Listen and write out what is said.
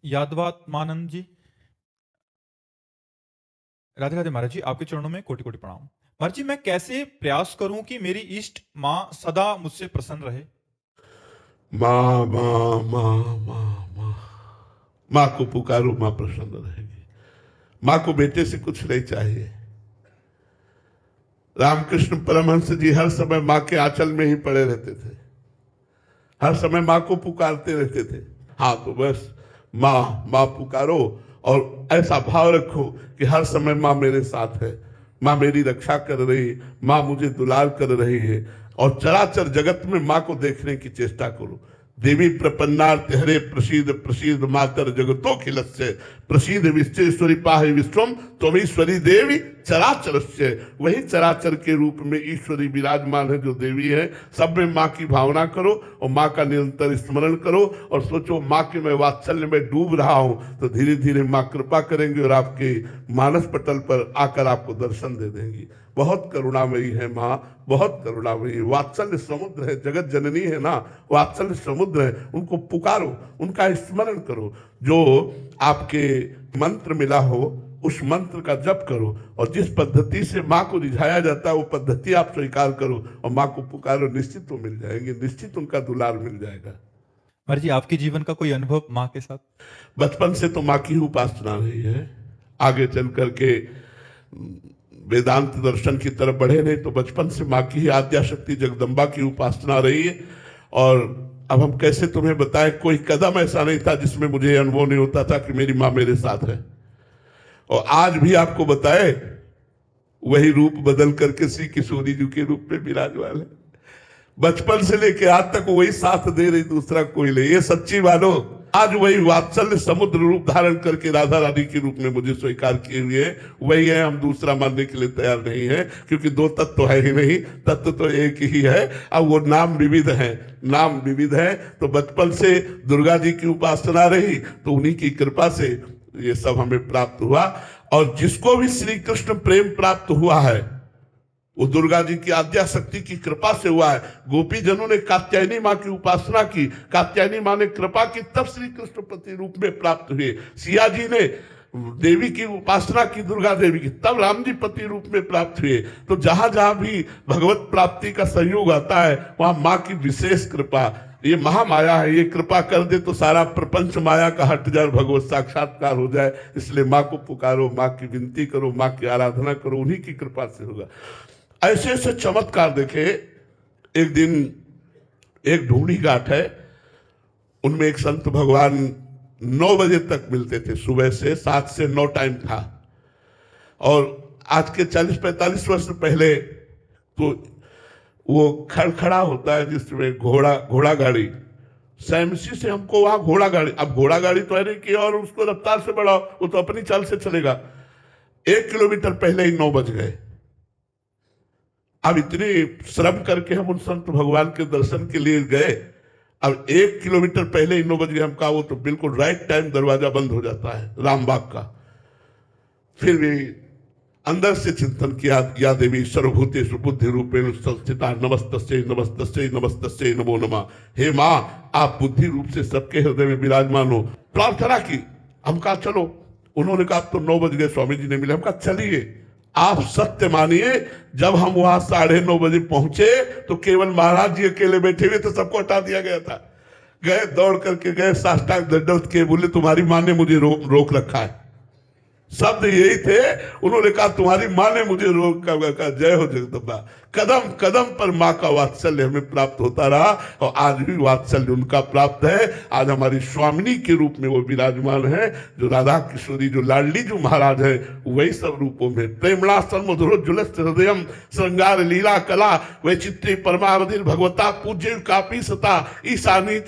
यादवात्मानंद जी। राधे राधे महाराज जी, आपके चरणों में कोटि कोटि प्रणाम। महाराज जी, मैं कैसे प्रयास करूं कि मेरी इष्ट माँ सदा मुझसे प्रसन्न रहे? माँ माँ माँ माँ माँ माँ को पुकारो, माँ प्रसन्न रहेगी। माँ को बेटे से कुछ नहीं चाहिए। रामकृष्ण परमहंस जी हर समय माँ के आंचल में ही पड़े रहते थे, हर समय माँ को पुकारते रहते थे। हाँ, तो बस माँ माँ पुकारो और ऐसा भाव रखो कि हर समय माँ मेरे साथ है, माँ मेरी रक्षा कर रही है, माँ मुझे दुलार कर रही है। और चराचर जगत में माँ को देखने की चेष्टा करो। देवी प्रपन्नार्थ हरे प्रसीद प्रसीद मातर जगतो खिलस्य प्रसीद विश्वेश्वरी पाहि विश्वम त्वमीश्वरी देवी चराचरस्य। वही चराचर के रूप में ईश्वरी विराजमान है जो देवी है। सब में माँ की भावना करो और माँ का निरंतर स्मरण करो और सोचो माँ के मैं वात्सल्य में डूब रहा हूं, तो धीरे धीरे माँ कृपा करेंगे और आपके मानस पटल पर आकर आपको दर्शन दे देंगी। बहुत करुणामयी है माँ, बहुत करुणामयी। वात्सल्य समुद्र है, जगत जननी है ना, वात्सल्य समुद्र है। उनको पुकारो, उनका स्मरण करो। जो आपके मंत्र मिला हो उस मंत्र का जप करो और जिस पद्धति से माँ को रिझाया जाता है वो पद्धति आप स्वीकार करो और माँ को पुकारो। निश्चित वो मिल जाएंगे, निश्चित उनका दुलार मिल जाएगा। महाराज जी, आपके जीवन का कोई अनुभव माँ के साथ? बचपन से तो माँ की ही उपासना रही है। आगे चल करके वेदांत दर्शन की तरफ बढ़े नहीं, तो बचपन से माँ की ही आद्या शक्ति जगदम्बा की उपासना रही है। और अब हम कैसे तुम्हें बताएं, कोई कदम ऐसा नहीं था जिसमें मुझे अनुभव नहीं होता था कि मेरी माँ मेरे साथ है। और आज भी आपको बताए, वही रूप बदल करके श्री किशोरी जी के रूप में विराजमान है। बचपन से लेके आज तक वही साथ दे रही, दूसरा कोई नहीं। ये सच्ची मानो, आज वही वात्सल्य समुद्र रूप धारण करके राधा रानी के रूप में मुझे स्वीकार किए हुए वही है। हम दूसरा मानने के लिए तैयार नहीं है, क्योंकि दो तत्व तो है ही नहीं, तत्व तो एक ही है। अब वो नाम विविध है, नाम विविध है। तो बचपन से दुर्गा जी की उपासना रही, तो उन्हीं की कृपा से ये सब हमें प्राप्त हुआ। और जिसको भी श्री कृष्ण प्रेम प्राप्त हुआ है वो दुर्गा जी की आद्या शक्ति की कृपा से हुआ है। गोपी जनों ने कात्यायनी माँ की उपासना की, कात्यायनी माँ ने कृपा की, तब श्री कृष्ण प्रति रूप में प्राप्त हुए। सिया जी ने देवी की उपासना की, दुर्गा देवी की, तब राम जी पति रूप में प्राप्त हुए। तो जहां जहां भी भगवत प्राप्ति का संयोग आता है वहां माँ की विशेष कृपा। ये महामाया है, ये कृपा कर दे तो सारा प्रपंच माया का हट जाए, भगवत साक्षात्कार हो जाए। इसलिए माँ को पुकारो, माँ की विनती करो, माँ की आराधना करो, उन्हीं की कृपा से होगा। ऐसे ऐसे चमत्कार देखे। एक दिन एक ढूंढी घाट है, उनमें एक संत भगवान 9 बजे तक मिलते थे, सुबह से 7 से 9 टाइम था। और आज के 40-45 वर्ष पहले तो वो खड़खड़ा होता है जिसमें घोड़ा गाड़ी, सैमसी से हमको वहां घोड़ा गाड़ी, अब घोड़ा गाड़ी तो है नहीं कि और उसको रफ्तार से बढ़ाओ, वो तो अपनी चाल से चलेगा। 1 किलोमीटर पहले ही 9 बज गए। अब इतने श्रम करके हम उन संत भगवान के दर्शन के लिए गए, अब 1 किलोमीटर पहले ही 9 बज गए। हम कहा वो तो बिल्कुल राइट टाइम दरवाजा बंद हो जाता है रामबाग का। फिर भी अंदर से चिंतन किया, या देवी सर्वभूतेषु बुद्धि रूपेण संस्थिता नमस्तस्यै नमस्तस्यै नमस्तस्यै नमो नमः। हे माँ, आप बुद्धि रूप से सबके हृदय में विराजमान हो। प्रार्थना की, हम कहा चलो। उन्होंने कहा अब तो 9 बज गए, स्वामी जी ने मिले। हम कहा चलिए। आप सत्य मानिए, जब हम वहां 9:30 बजे पहुंचे तो केवल महाराज जी अकेले बैठे हुए, तो सबको हटा दिया गया था। गए, दौड़ करके गए, साष्टांग दंडवत किए, बोले तुम्हारी माँ ने मुझे रोक रखा है। शब्द यही थे। उन्होंने कहा तुम्हारी माँ ने मुझे रोक का। जय हो जगदम्बा। कदम कदम पर माँ का वात्सल्य हमें प्राप्त होता रहा और आज भी वात्सल्य उनका प्राप्त है। आज हमारी स्वामिनी के रूप में वो विराजमान है, जो राधा किशोरी, जो लाडली जो महाराज है, वही सब रूपों में। प्रेमणा सन्मधुरोज्ज्वलस्य हृदयम श्रृंगार लीला कला वैचित्री परमावधि भगवता पूज्य कापी सता ईशानी